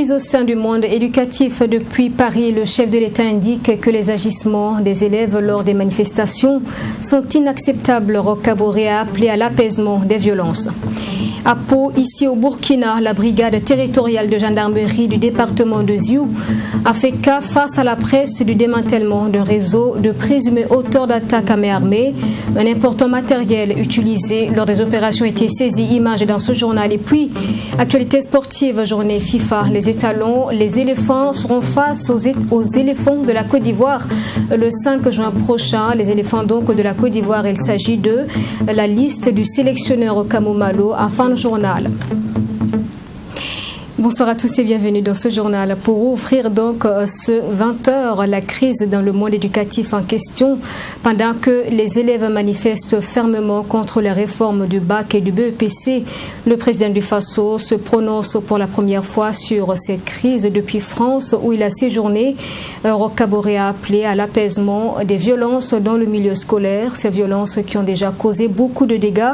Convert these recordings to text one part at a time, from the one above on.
Au sein du monde éducatif depuis Paris, le chef de l'État indique que les agissements des élèves lors des manifestations sont inacceptables. Roch Kaboré a appelé à l'apaisement des violences. À Pau, ici au Burkina, la brigade territoriale de gendarmerie du département de Ziou a fait cas face à la presse du démantèlement d'un réseau de présumés auteurs d'attaques à main armée. Un important matériel utilisé lors des opérations a été saisi. Images dans ce journal. Et puis, actualité sportive, journée FIFA. Les étalons, les éléphants seront face aux éléphants de la Côte d'Ivoire le 5 juin prochain. Les éléphants donc de la Côte d'Ivoire, il s'agit de la liste du sélectionneur Kamou Malo en fin de journal. Bonsoir à tous et bienvenue dans ce journal. Pour ouvrir donc ce 20h, la crise dans le monde éducatif en question, pendant que les élèves manifestent fermement contre les réformes du bac et du BEPC, le président du Faso se prononce pour la première fois sur cette crise depuis France où il a séjourné. Roch Kaboré a appelé à l'apaisement des violences dans le milieu scolaire, ces violences qui ont déjà causé beaucoup de dégâts.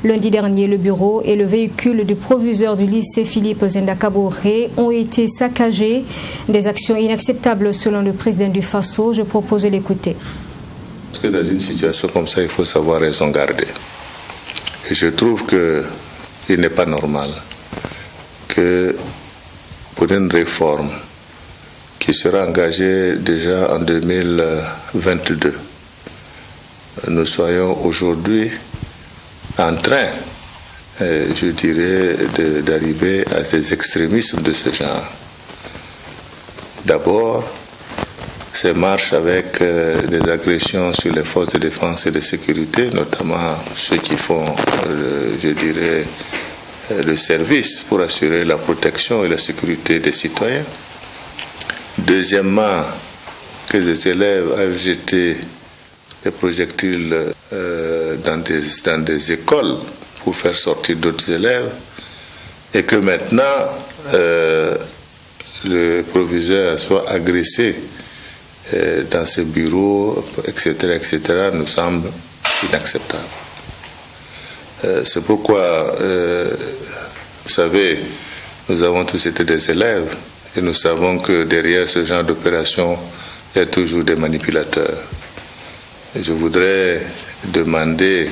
Lundi dernier, le bureau et le véhicule du proviseur du lycée Philippe Zenda Kaboré ont été saccagés. Des actions inacceptables selon le président du Faso. Je propose de l'écouter. Parce que dans une situation comme ça, il faut savoir raison garder. Et je trouve qu'il n'est pas normal que pour une réforme qui sera engagée déjà en 2022, nous soyons aujourd'hui en train, je dirais, d'arriver à ces extrémismes de ce genre. D'abord, ces marches avec des agressions sur les forces de défense et de sécurité, notamment ceux qui font, je dirais, le service pour assurer la protection et la sécurité des citoyens. Deuxièmement, que les élèves aient jeté des projectiles dans des écoles pour faire sortir d'autres élèves et que maintenant le proviseur soit agressé dans ses bureaux, etc., nous semble inacceptable. C'est pourquoi, vous savez, nous avons tous été des élèves et nous savons que derrière ce genre d'opération, il y a toujours des manipulateurs. Et je voudrais demander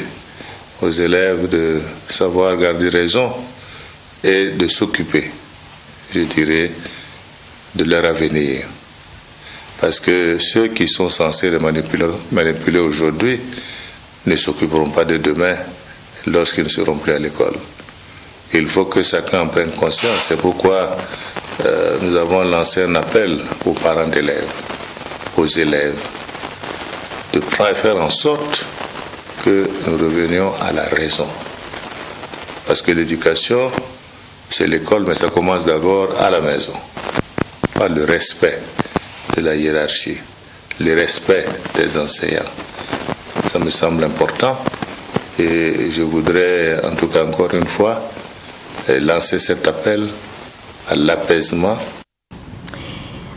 aux élèves de savoir garder raison et de s'occuper, je dirais, de leur avenir. Parce que ceux qui sont censés les manipuler aujourd'hui ne s'occuperont pas de demain lorsqu'ils ne seront plus à l'école. Il faut que chacun en prenne conscience. C'est pourquoi nous avons lancé un appel aux parents d'élèves, aux élèves, de faire en sorte que nous revenions à la raison. Parce que l'éducation, c'est l'école, mais ça commence d'abord à la maison. Par le respect de la hiérarchie, le respect des enseignants. Ça me semble important et je voudrais, en tout cas encore une fois, lancer cet appel à l'apaisement.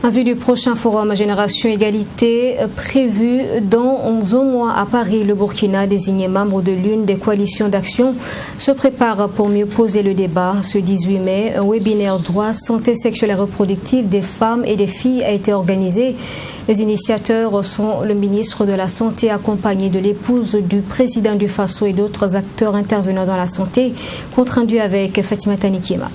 En vue du prochain forum Génération Égalité prévu dans 11 mois à Paris, le Burkina, désigné membre de l'une des coalitions d'action, se prépare pour mieux poser le débat. Ce 18 mai, un webinaire droit, santé sexuelle et reproductive des femmes et des filles a été organisé. Les initiateurs sont le ministre de la Santé accompagné de l'épouse du président du Faso et d'autres acteurs intervenant dans la santé. Compte rendu avec Fatima Tanikima.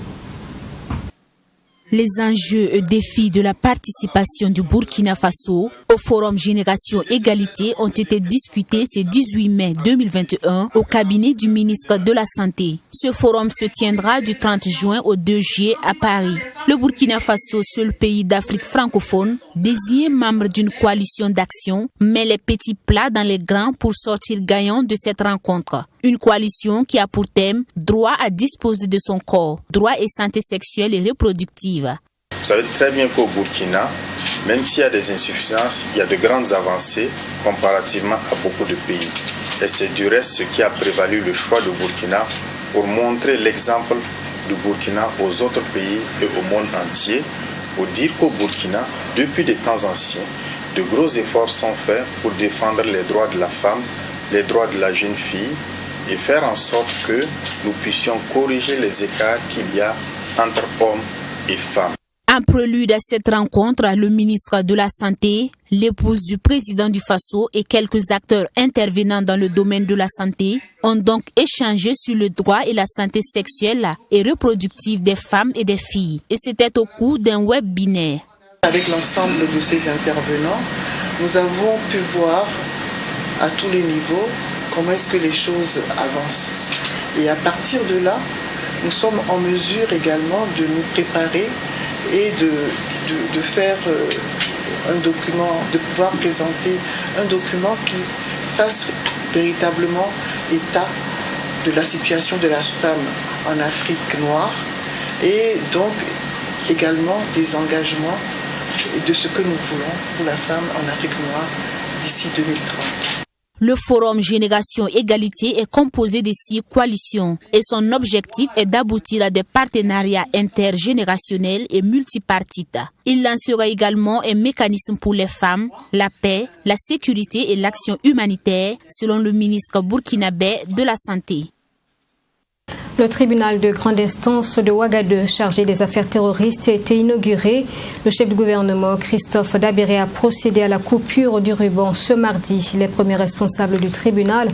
Les enjeux et défis de la participation du Burkina Faso au Forum Génération Égalité ont été discutés ce 18 mai 2021 au cabinet du ministre de la Santé. Ce forum se tiendra du 30 juin au 2 juillet à Paris. Le Burkina Faso, seul pays d'Afrique francophone, désigné membre d'une coalition d'action, met les petits plats dans les grands pour sortir gagnant de cette rencontre. Une coalition qui a pour thème « Droit à disposer de son corps, droit et santé sexuelle et reproductive ». Vous savez très bien qu'au Burkina, Même s'il y a des insuffisances, il y a de grandes avancées comparativement à beaucoup de pays. Et c'est du reste ce qui a prévalu le choix du Burkina pour montrer l'exemple du Burkina aux autres pays et au monde entier, pour dire qu'au Burkina, depuis des temps anciens, de gros efforts sont faits pour défendre les droits de la femme, les droits de la jeune fille et faire en sorte que nous puissions corriger les écarts qu'il y a entre hommes et femmes. En prélude à cette rencontre, le ministre de la Santé, l'épouse du président du Faso et quelques acteurs intervenant dans le domaine de la santé ont donc échangé sur le droit et la santé sexuelle et reproductive des femmes et des filles. Et c'était au cours d'un webinaire. Avec l'ensemble de ces intervenants, nous avons pu voir à tous les niveaux comment est-ce que les choses avancent. Et à partir de là, nous sommes en mesure également de nous préparer et de faire un document, de pouvoir présenter un document qui fasse véritablement état de la situation de la femme en Afrique noire et donc également des engagements de ce que nous voulons pour la femme en Afrique noire d'ici 2030. Le Forum Génération Égalité est composé de 6 coalitions et son objectif est d'aboutir à des partenariats intergénérationnels et multipartites. Il lancera également un mécanisme pour les femmes, la paix, la sécurité et l'action humanitaire, selon le ministre burkinabé de la Santé. Le tribunal de grande instance de Ouagadougou chargé des affaires terroristes a été inauguré. Le chef du gouvernement, Christophe Dabéré, a procédé à la coupure du ruban ce mardi. Les premiers responsables du tribunal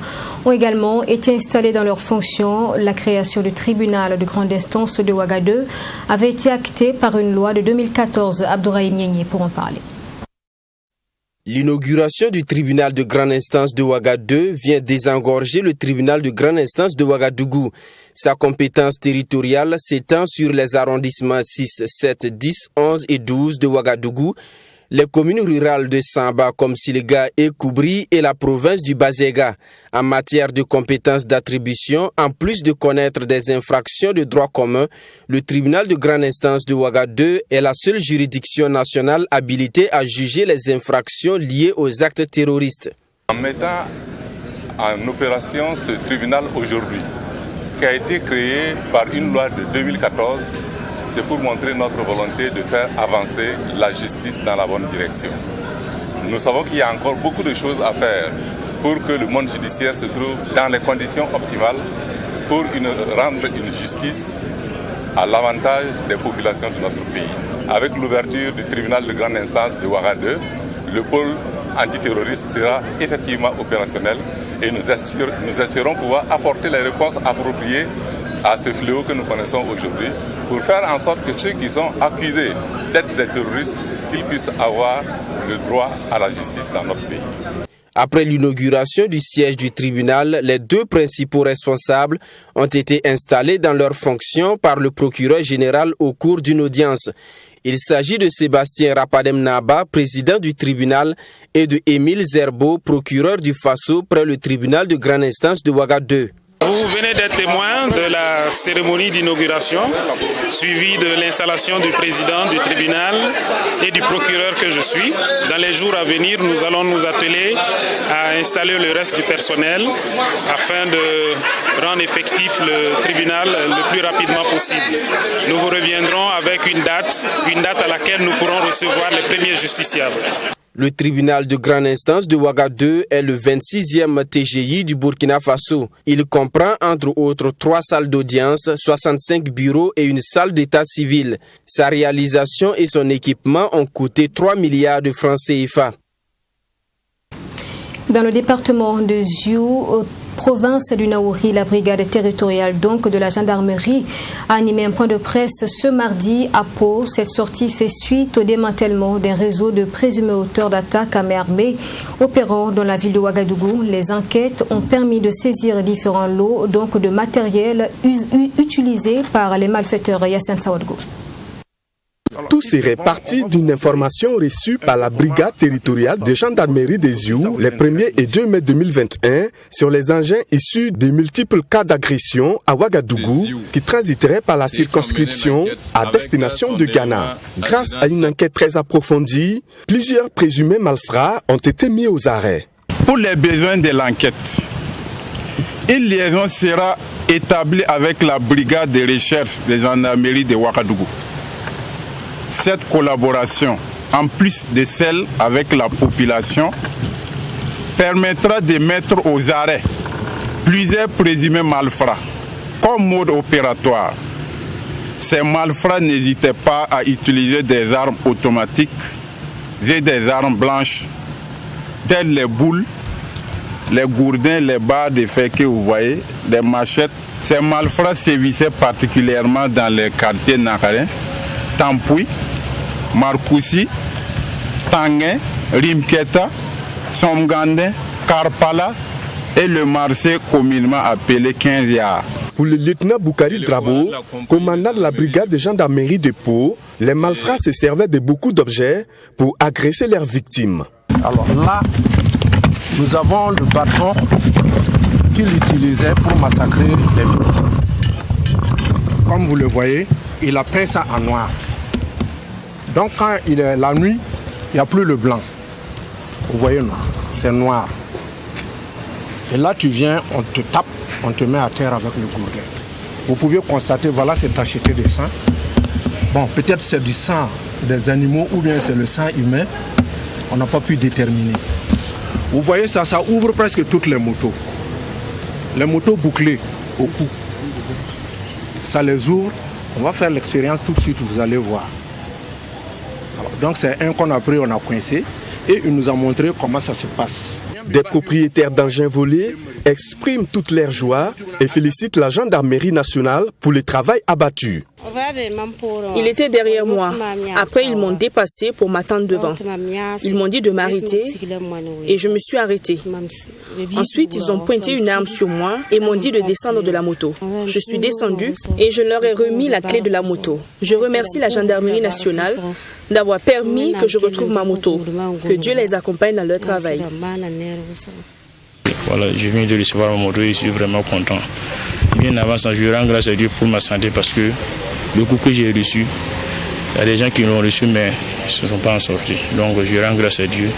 ont également été installés dans leurs fonctions. La création du tribunal de grande instance de Ouagadougou avait été actée par une loi de 2014. Abdourahim Niénié pour en parler. L'inauguration du tribunal de grande instance de Ouagadougou vient désengorger le tribunal de grande instance de Ouagadougou. Sa compétence territoriale s'étend sur les arrondissements 6, 7, 10, 11 et 12 de Ouagadougou, les communes rurales de Samba comme Silega et Koubri et la province du Bazéga. En matière de compétences d'attribution, en plus de connaître des infractions de droit commun, le tribunal de grande instance de Ouagadougou est la seule juridiction nationale habilitée à juger les infractions liées aux actes terroristes. En mettant en opération ce tribunal aujourd'hui, qui a été créé par une loi de 2014, c'est pour montrer notre volonté de faire avancer la justice dans la bonne direction. Nous savons qu'il y a encore beaucoup de choses à faire pour que le monde judiciaire se trouve dans les conditions optimales pour rendre une justice à l'avantage des populations de notre pays. Avec l'ouverture du tribunal de grande instance de Ouagadougou, le pôle antiterroriste sera effectivement opérationnel et nous espérons pouvoir apporter les réponses appropriées à ce fléau que nous connaissons aujourd'hui pour faire en sorte que ceux qui sont accusés d'être des terroristes, qu'ils puissent avoir le droit à la justice dans notre pays. Après l'inauguration du siège du tribunal, les 2 principaux responsables ont été installés dans leurs fonctions par le procureur général au cours d'une audience. Il s'agit de Sébastien Rapadem Naba, président du tribunal, et de Émile Zerbo, procureur du Faso près le tribunal de grande instance de Ouagadougou. Vous venez d'être témoin de la cérémonie d'inauguration, suivie de l'installation du président du tribunal et du procureur que je suis. Dans les jours à venir, nous allons nous atteler à installer le reste du personnel afin de rendre effectif le tribunal le plus rapidement possible. Nous vous reviendrons avec une date à laquelle nous pourrons recevoir les premiers justiciables. Le tribunal de grande instance de Ouagadougou est le 26e TGI du Burkina Faso. Il comprend entre autres 3 salles d'audience, 65 bureaux et une salle d'état civil. Sa réalisation et son équipement ont coûté 3 milliards de francs CFA. Dans le département de Ziou, province du Naouri, la brigade territoriale donc de la gendarmerie a animé un point de presse ce mardi à Pau. Cette sortie fait suite au démantèlement d'un réseau de présumés auteurs d'attaques à main armée opérant dans la ville de Ouagadougou. Les enquêtes ont permis de saisir différents lots donc de matériel utilisé par les malfaiteurs. Yassine Sawadgo. Tous serait parti d'une information reçue par la brigade territoriale de gendarmerie des Sioux les 1er et 2 mai 2021 sur les engins issus de multiples cas d'agression à Ouagadougou qui transiteraient par la circonscription à destination du Ghana. Grâce à une enquête très approfondie, plusieurs présumés malfrats ont été mis aux arrêts. Pour les besoins de l'enquête, une liaison sera établie avec la brigade de recherche de gendarmerie de Ouagadougou. Cette collaboration, en plus de celle avec la population, permettra de mettre aux arrêts plusieurs présumés malfrats. Comme mode opératoire, ces malfrats n'hésitaient pas à utiliser des armes automatiques et des armes blanches, telles les boules, les gourdins, les barres de fer que vous voyez, les machettes. Ces malfrats sévissaient particulièrement dans les quartiers Nakarin, Tampoui, Marcoussi, Tanguin, Rimketa, Somgandin, Karpala et le marché communément appelé 15 Yard. Pour le lieutenant Boukari Drabo, commandant de la brigade de gendarmerie de Pau, les malfrats se servaient de beaucoup d'objets pour agresser leurs victimes. Alors là, nous avons le bâton qu'il utilisait pour massacrer les victimes. Comme vous le voyez, il a peint ça en noir. Donc quand il est la nuit, il n'y a plus le blanc. Vous voyez, non, c'est noir. Et là, tu viens, on te tape, on te met à terre avec le gourdin. Vous pouvez constater, voilà, c'est tacheté de sang. Bon, peut-être c'est du sang des animaux ou bien c'est le sang humain. On n'a pas pu déterminer. Vous voyez ça, ça ouvre presque toutes les motos. Les motos bouclées au cou. Ça les ouvre. On va faire l'expérience tout de suite, vous allez voir. Alors, donc c'est un qu'on a pris, on a coincé. Et il nous a montré comment ça se passe. Des propriétaires d'engins volés expriment toute leur joie et félicitent la gendarmerie nationale pour le travail abattu. Il était derrière moi. Après, ils m'ont dépassé pour m'attendre devant. Ils m'ont dit de m'arrêter et je me suis arrêté. Ensuite, ils ont pointé une arme sur moi et m'ont dit de descendre de la moto. Je suis descendu et je leur ai remis la clé de la moto. Je remercie la gendarmerie nationale d'avoir permis que je retrouve ma moto. Que Dieu les accompagne dans leur travail. Voilà, je viens de recevoir ma moto et je suis vraiment content. Bien avant ça, je rends grâce à Dieu pour ma santé parce que le coup que j'ai reçu, il y a des gens qui l'ont reçu mais ils ne se sont pas en sortis. Donc je rends grâce à Dieu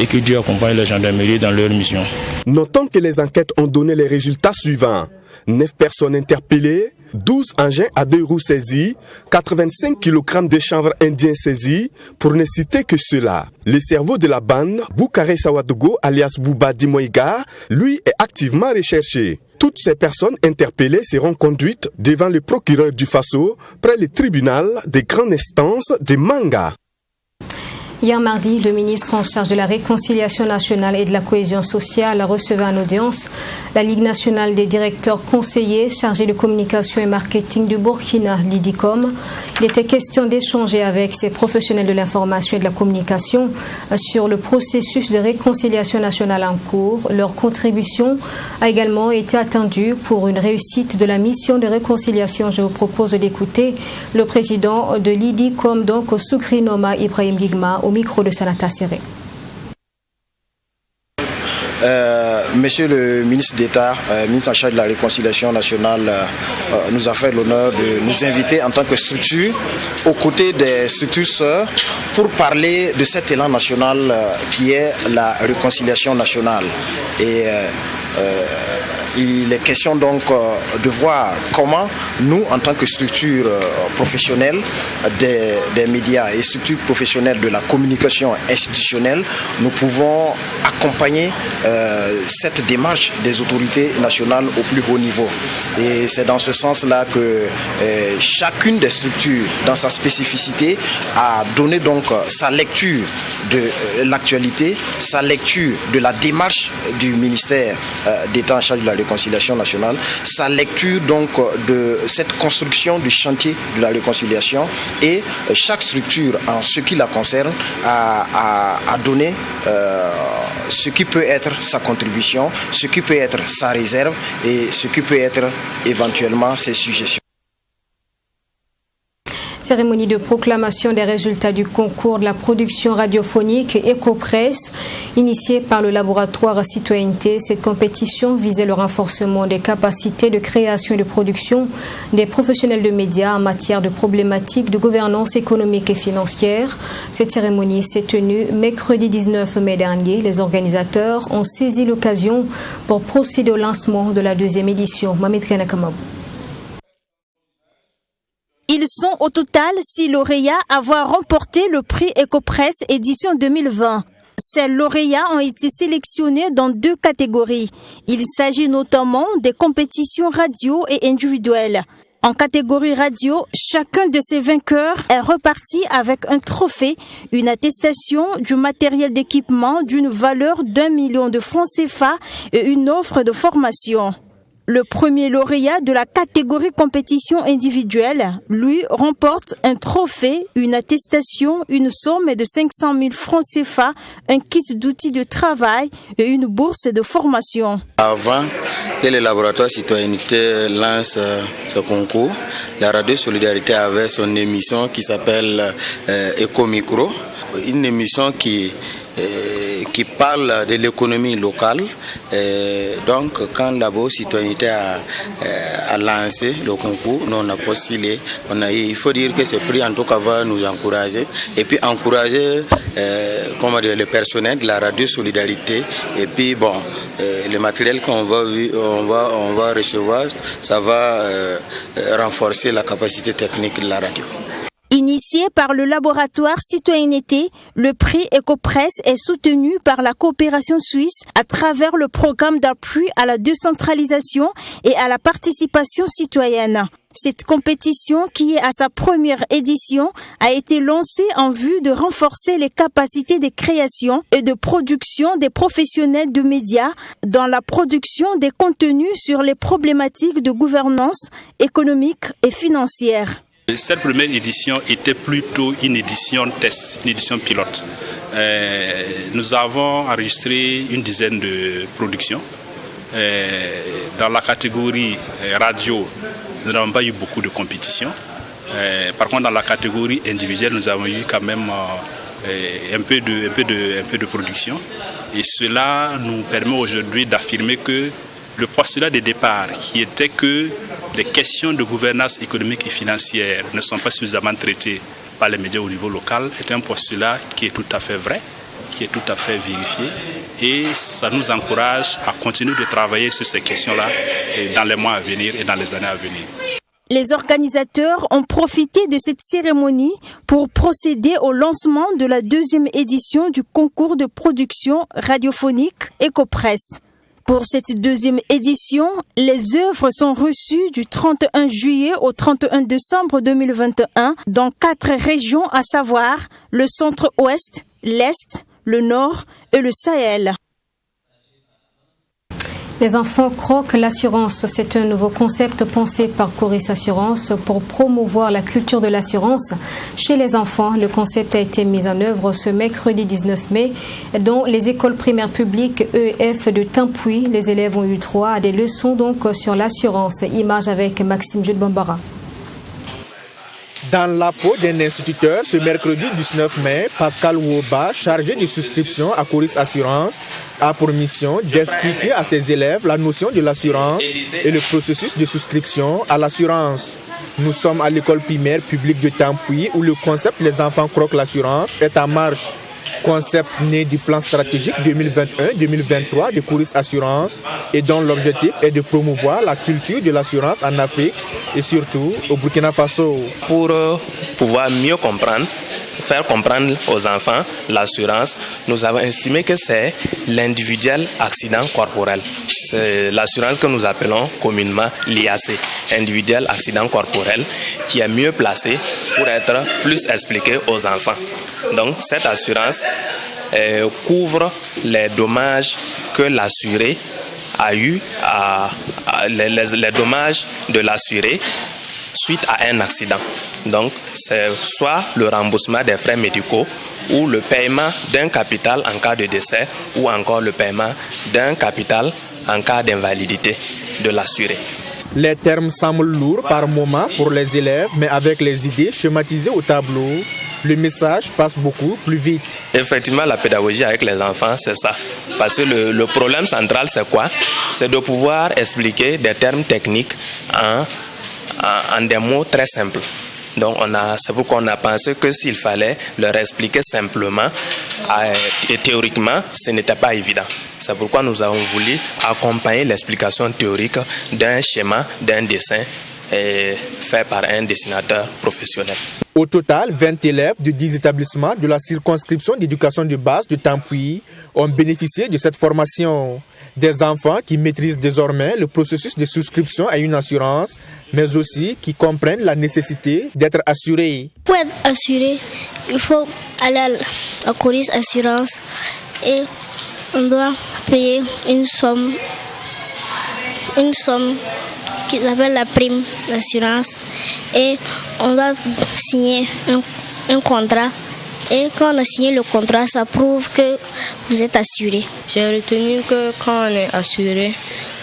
et que Dieu accompagne la gendarmerie dans leur mission. Notons que les enquêtes ont donné les résultats suivants. 9 personnes interpellées, 12 engins à 2 roues saisis, 85 kg de chanvre indien saisis, pour ne citer que cela. Le cerveau de la bande, Boukari Sawadogo alias Bouba Dimoïga, lui est activement recherché. Toutes ces personnes interpellées seront conduites devant le procureur du Faso, près le tribunal de grande instance de Manga. Hier mardi, le ministre en charge de la réconciliation nationale et de la cohésion sociale recevait en audience la Ligue nationale des directeurs conseillers chargée de communication et marketing du Burkina, l'IDICOM. Il était question d'échanger avec ces professionnels de l'information et de la communication sur le processus de réconciliation nationale en cours. Leur contribution a également été attendue pour une réussite de la mission de réconciliation. Je vous propose d'écouter le président de l'IDICOM, donc Soukri Noma Ibrahim Gigma, au micro de Sanata Séré. Monsieur le ministre d'État, ministre en charge de la réconciliation nationale, nous a fait l'honneur de nous inviter en tant que structure aux côtés des structures sœurs pour parler de cet élan national qui est la réconciliation nationale. Et il est question donc de voir comment nous, en tant que structure professionnelle des médias et structure professionnelle de la communication institutionnelle, nous pouvons accompagner cette démarche des autorités nationales au plus haut niveau. Et c'est dans ce sens-là que chacune des structures, dans sa spécificité, a donné donc sa lecture de l'actualité, sa lecture de la démarche du ministère d'État en charge de la réconciliation nationale, sa lecture donc de cette construction du chantier de la réconciliation, et chaque structure en ce qui la concerne a donné ce qui peut être sa contribution, ce qui peut être sa réserve et ce qui peut être éventuellement ses suggestions. Cérémonie de proclamation des résultats du concours de la production radiophonique Ecopresse, initiée par le laboratoire Citoyenneté. Cette compétition visait le renforcement des capacités de création et de production des professionnels de médias en matière de problématiques de gouvernance économique et financière. Cette cérémonie s'est tenue mercredi 19 mai dernier. Les organisateurs ont saisi l'occasion pour procéder au lancement de la deuxième édition. Mamed Kanakamabu. Ils sont au total 6 lauréats à avoir remporté le prix Ecopresse édition 2020. Ces lauréats ont été sélectionnés dans 2 catégories. Il s'agit notamment des compétitions radio et individuelles. En catégorie radio, chacun de ces vainqueurs est reparti avec un trophée, une attestation, du matériel d'équipement d'une valeur d'1 million de francs CFA et une offre de formation. Le premier lauréat de la catégorie compétition individuelle, lui, remporte un trophée, une attestation, une somme de 500 000 francs CFA, un kit d'outils de travail et une bourse de formation. Avant que le laboratoire Citoyenneté lance ce concours, la Radio Solidarité avait son émission qui s'appelle Éco-Micro, une émission qui parle de l'économie locale. Donc, quand Labo Citoyenneté a lancé le concours, nous on a postulé. Il faut dire que ce prix, en tout cas, va nous encourager. Et puis, encourager le personnel de la Radio Solidarité. Et puis, le matériel qu'on va recevoir, ça va renforcer la capacité technique de la radio. Initié par le laboratoire Citoyenneté, le prix Ecopresse est soutenu par la coopération suisse à travers le programme d'appui à la décentralisation et à la participation citoyenne. Cette compétition, qui est à sa première édition, a été lancée en vue de renforcer les capacités de création et de production des professionnels de médias dans la production des contenus sur les problématiques de gouvernance économique et financière. Cette première édition était plutôt une édition test, une édition pilote. Nous avons enregistré une dizaine de productions. Dans la catégorie radio, nous n'avons pas eu beaucoup de compétitions. Par contre, dans la catégorie individuelle, nous avons eu quand même un peu de production. Et cela nous permet aujourd'hui d'affirmer que le postulat de départ, qui était que les questions de gouvernance économique et financière ne sont pas suffisamment traitées par les médias au niveau local, est un postulat qui est tout à fait vrai, qui est tout à fait vérifié. Et ça nous encourage à continuer de travailler sur ces questions-là dans les mois à venir et dans les années à venir. Les organisateurs ont profité de cette cérémonie pour procéder au lancement de la deuxième édition du concours de production radiophonique Ecopresse. Pour cette deuxième édition, les œuvres sont reçues du 31 juillet au 31 décembre 2021 dans 4 régions, à savoir le centre-ouest, l'est, le nord et le Sahel. Les enfants croquent l'assurance. C'est un nouveau concept pensé par Coris Assurance pour promouvoir la culture de l'assurance chez les enfants. Le concept a été mis en œuvre ce mercredi 19 mai dans les écoles primaires publiques EF de Tampuy. Les élèves ont eu droit à des leçons sur l'assurance. Image avec Maxime Jules Bambara. Dans la peau d'un instituteur, ce mercredi 19 mai, Pascal Woba, chargé de souscription à Coris Assurance, a pour mission d'expliquer à ses élèves la notion de l'assurance et le processus de souscription à l'assurance. Nous sommes à l'école primaire publique de Tampuy où le concept Les enfants croquent l'assurance est en marche. Concept né du plan stratégique 2021-2023 de Coris Assurance et dont l'objectif est de promouvoir la culture de l'assurance en Afrique et surtout au Burkina Faso. Pour pouvoir mieux comprendre, faire comprendre aux enfants l'assurance, nous avons estimé que c'est l'individuel accident corporel. C'est l'assurance que nous appelons communément l'IAC, individuel accident corporel, qui est mieux placé pour être plus expliqué aux enfants. Donc cette assurance couvre les dommages que l'assuré a eu, les dommages de l'assuré suite à un accident. Donc c'est soit le remboursement des frais médicaux ou le paiement d'un capital en cas de décès ou encore le paiement d'un capital en cas d'invalidité de l'assuré. Les termes semblent lourds par moments pour les élèves, mais avec les idées schématisées au tableau, le message passe beaucoup plus vite. Effectivement, la pédagogie avec les enfants, c'est ça. Parce que le problème central, c'est quoi? C'est de pouvoir expliquer des termes techniques en des mots très simples. Donc c'est pourquoi on a pensé que s'il fallait leur expliquer simplement et théoriquement, ce n'était pas évident. C'est pourquoi nous avons voulu accompagner l'explication théorique d'un schéma, d'un dessin fait par un dessinateur professionnel. Au total, 20 élèves de 10 établissements de la circonscription d'éducation de base de Tampuy ont bénéficié de cette formation. Des enfants qui maîtrisent désormais le processus de souscription à une assurance, mais aussi qui comprennent la nécessité d'être assurés. Pour être assuré, il faut aller à la Coris Assurance et on doit payer une somme qui s'appelle la prime d'assurance et on doit signer un contrat. Et quand on a signé le contrat, ça prouve que vous êtes assuré. J'ai retenu que quand on est assuré,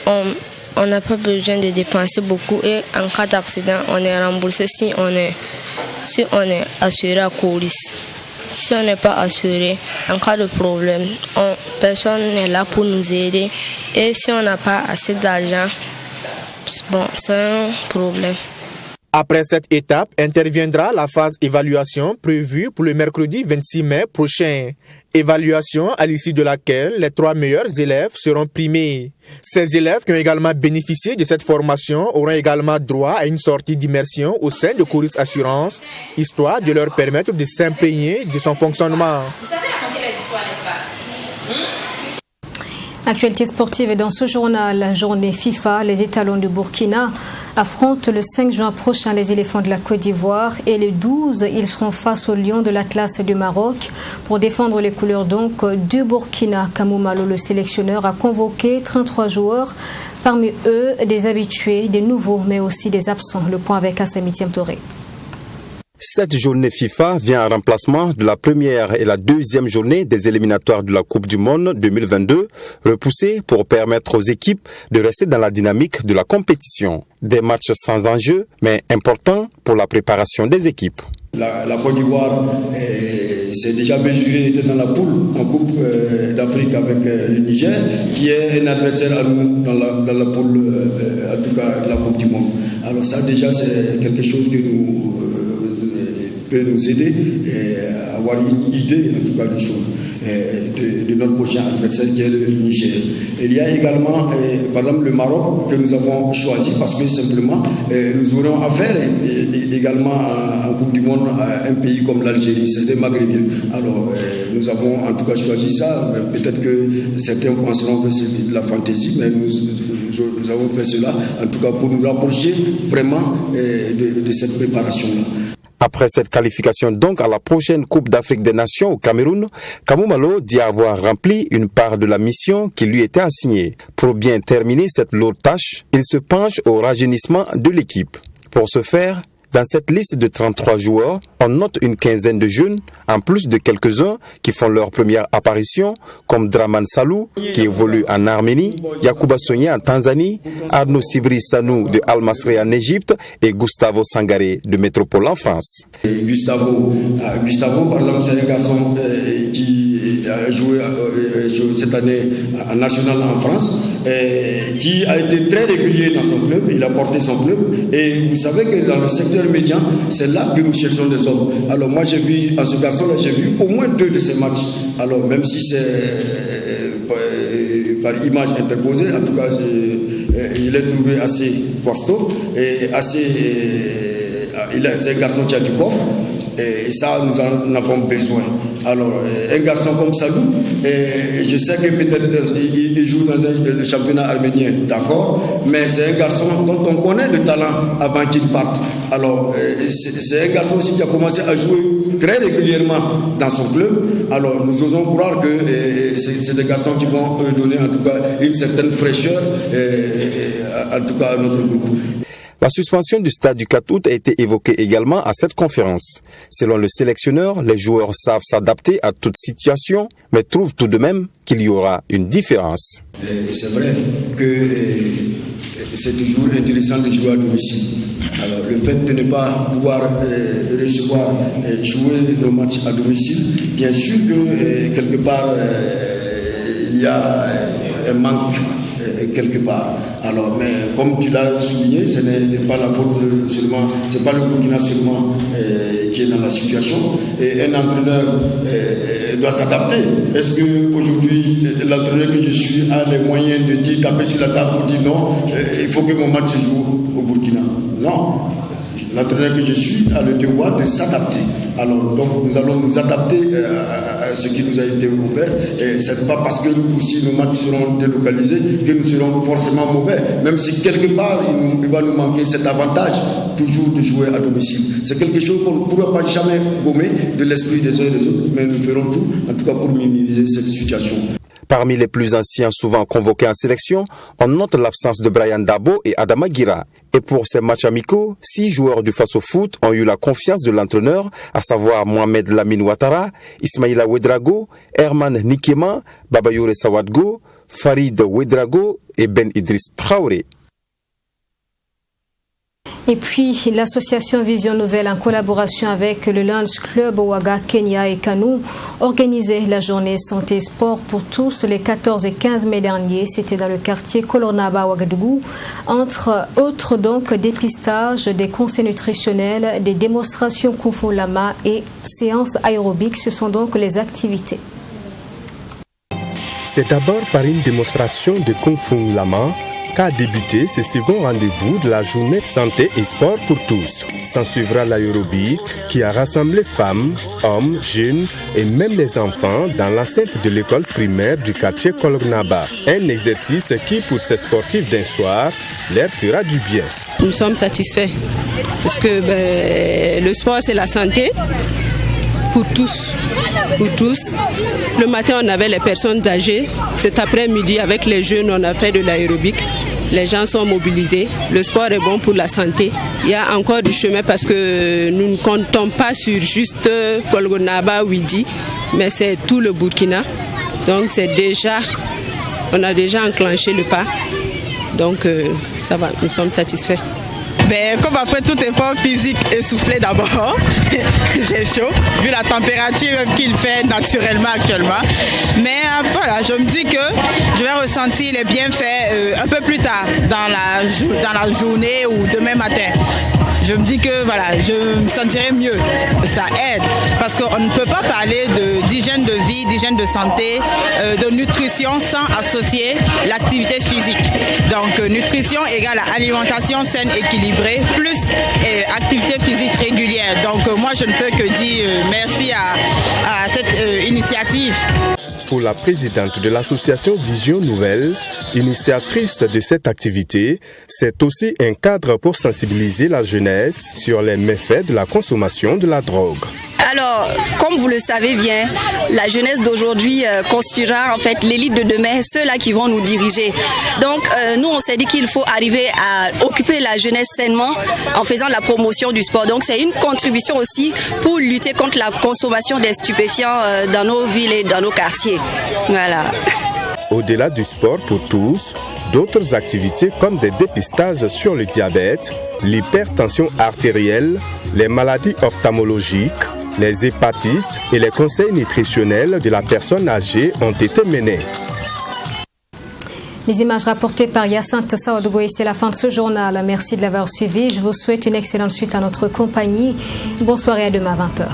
on n'a pas besoin de dépenser beaucoup et en cas d'accident, on est remboursé si on est assuré à Coris. Si on n'est pas assuré, en cas de problème, personne n'est là pour nous aider. Et si on n'a pas assez d'argent, c'est un problème. Après cette étape, interviendra la phase évaluation prévue pour le mercredi 26 mai prochain. Évaluation à l'issue de laquelle les 3 meilleurs élèves seront primés. Ces élèves qui ont également bénéficié de cette formation auront également droit à une sortie d'immersion au sein de Coris Assurance, histoire de leur permettre de s'imprégner de son fonctionnement. Vous savez raconter les histoires, n'est-ce pas? Actualité sportive et dans ce journal, la journée FIFA, les étalons du Burkina affrontent le 5 juin prochain les éléphants de la Côte d'Ivoire et le 12, ils seront face aux lions de l'Atlas du Maroc pour défendre les couleurs donc du Burkina. Kamou Malo, le sélectionneur, a convoqué 33 joueurs, parmi eux des habitués, des nouveaux mais aussi des absents. Le point avec Assami Touré. Cette journée FIFA vient en remplacement de la première et la deuxième journée des éliminatoires de la Coupe du Monde 2022, repoussées pour permettre aux équipes de rester dans la dynamique de la compétition. Des matchs sans enjeu, mais importants pour la préparation des équipes. La Côte d'Ivoire s'est déjà mesurée, était dans la poule en Coupe d'Afrique avec le Niger, qui est un adversaire à nous dans la poule, en tout cas la Coupe du Monde. Alors ça déjà c'est quelque chose que peut nous aider à avoir une idée en tout cas des choses de notre prochain adversaire qui est le Niger. Il y a également par exemple le Maroc que nous avons choisi parce que simplement nous aurons affaire également en Coupe du Monde à un pays comme l'Algérie, c'est des Maghrébiens. Alors nous avons en tout cas choisi ça, peut-être que certains penseront que c'est de la fantaisie, mais nous avons fait cela en tout cas pour nous rapprocher vraiment de cette préparation-là. Après cette qualification donc à la prochaine Coupe d'Afrique des Nations au Cameroun, Kamou Malo dit avoir rempli une part de la mission qui lui était assignée. Pour bien terminer cette lourde tâche, il se penche au rajeunissement de l'équipe. Pour ce faire, dans cette liste de 33 joueurs, on note une quinzaine de jeunes, en plus de quelques-uns qui font leur première apparition, comme Draman Salou, qui évolue en Arménie, Yacouba Sonia en Tanzanie, Arnaud Sibri Sanou de Al Masry en Égypte et Gustavo Sangaré de Métropole en France. Gustavo, par exemple, c'est un garçon qui a joué cette année en national en France, qui a été très régulier dans son club, il a porté son club, et vous savez que dans le secteur médian, c'est là que nous cherchons des hommes. Alors moi j'ai vu, en ce garçon-là, j'ai vu au moins 2 de ses matchs. Alors même si c'est par image interposée, en tout cas, je l'ai trouvé assez costaud, et c'est un garçon qui a du coffre, et ça nous en avons besoin. Alors un garçon comme Salou, je sais que peut-être il joue dans le championnat arménien, d'accord, mais c'est un garçon dont on connaît le talent avant qu'il parte. Alors c'est un garçon aussi qui a commencé à jouer très régulièrement dans son club. Alors nous osons croire que c'est des garçons qui vont donner en tout cas une certaine fraîcheur en tout cas à notre groupe. La suspension du stade du 4 août a été évoquée également à cette conférence. Selon le sélectionneur, les joueurs savent s'adapter à toute situation, mais trouvent tout de même qu'il y aura une différence. C'est vrai que c'est toujours intéressant de jouer à domicile. Alors, le fait de ne pas pouvoir recevoir, jouer nos matchs à domicile, bien sûr que quelque part, il y a un manque quelque part. Alors, mais comme tu l'as souligné, ce n'est pas la faute seulement, c'est pas le Burkina seulement qui est dans la situation. Et un entraîneur doit s'adapter. Est-ce qu'aujourd'hui, l'entraîneur que je suis a les moyens de dire, taper sur la table pour dire non, il faut que mon match se joue au Burkina? Non. L'entraîneur que je suis a le devoir de s'adapter. Alors, donc, nous allons nous adapter à ce qui nous a été offert. Et ce n'est pas parce que nous aussi nos matchs seront délocalisés que nous serons forcément mauvais. Même si quelque part, il va nous manquer cet avantage toujours de jouer à domicile. C'est quelque chose qu'on ne pourra pas jamais gommer de l'esprit des uns et des autres, mais nous ferons tout, en tout cas pour minimiser cette situation. Parmi les plus anciens souvent convoqués en sélection, on note l'absence de Brian Dabo et Adama Gira. Et pour ces matchs amicaux, 6 joueurs du Faso Foot ont eu la confiance de l'entraîneur, à savoir Mohamed Lamine Ouattara, Ismaïla Ouedraogo, Herman Nikema, Babayore Sawadgo, Farid Ouedraogo et Ben Idriss Traoré. Et puis, l'association Vision Nouvelle, en collaboration avec le Lions Club Ouaga, Kenya et Kano, organisait la journée santé et sport pour tous les 14 et 15 mai dernier. C'était dans le quartier Kolonaba, Ouagadougou. Entre autres, donc, dépistage, des conseils nutritionnels, des démonstrations Kung Fu Lama et séances aérobiques. Ce sont donc les activités. C'est d'abord par une démonstration de Kung Fu Lama qu'a débuté ce second rendez-vous de la journée santé et sport pour tous. S'en suivra l'aérobic qui a rassemblé femmes, hommes, jeunes et même les enfants dans l'enceinte de l'école primaire du quartier Kolognaba. Un exercice qui, pour ces sportifs d'un soir, leur fera du bien. Nous sommes satisfaits parce que le sport c'est la santé pour tous. Le matin, on avait les personnes âgées. Cet après-midi, avec les jeunes, on a fait de l'aérobic. Les gens sont mobilisés. Le sport est bon pour la santé. Il y a encore du chemin parce que nous ne comptons pas sur juste Kolgonaba, Ouidi, mais c'est tout le Burkina. Donc on a déjà enclenché le pas. Donc ça va, nous sommes satisfaits. Comme après tout effort physique essoufflé d'abord, j'ai chaud, vu la température qu'il fait naturellement actuellement. Mais voilà, je me dis que je vais ressentir les bienfaits un peu plus tard dans la journée ou demain matin. Je me dis que voilà, je me sentirai mieux. Ça aide parce qu'on ne peut pas parler d'hygiène de vie, d'hygiène de santé, de nutrition sans associer l'activité physique. Donc nutrition égale alimentation saine, équilibrée, plus activité physique régulière. Donc moi je ne peux que dire merci à cette initiative. Pour la présidente de l'association Vision Nouvelle, initiatrice de cette activité, c'est aussi un cadre pour sensibiliser la jeunesse sur les méfaits de la consommation de la drogue. Alors, comme vous le savez bien, la jeunesse d'aujourd'hui constituera en fait l'élite de demain, ceux-là qui vont nous diriger. Donc, nous, on s'est dit qu'il faut arriver à occuper la jeunesse sainement en faisant la promotion du sport. Donc, c'est une contribution aussi pour lutter contre la consommation des stupéfiants dans nos villes et dans nos quartiers. Voilà. Au-delà du sport pour tous, d'autres activités comme des dépistages sur le diabète, l'hypertension artérielle, les maladies ophtalmologiques, les hépatites et les conseils nutritionnels de la personne âgée ont été menés. Les images rapportées par Hyacinthe Sawadgo, et c'est la fin de ce journal. Merci de l'avoir suivi. Je vous souhaite une excellente suite à notre compagnie. Bonsoir et à demain à 20h.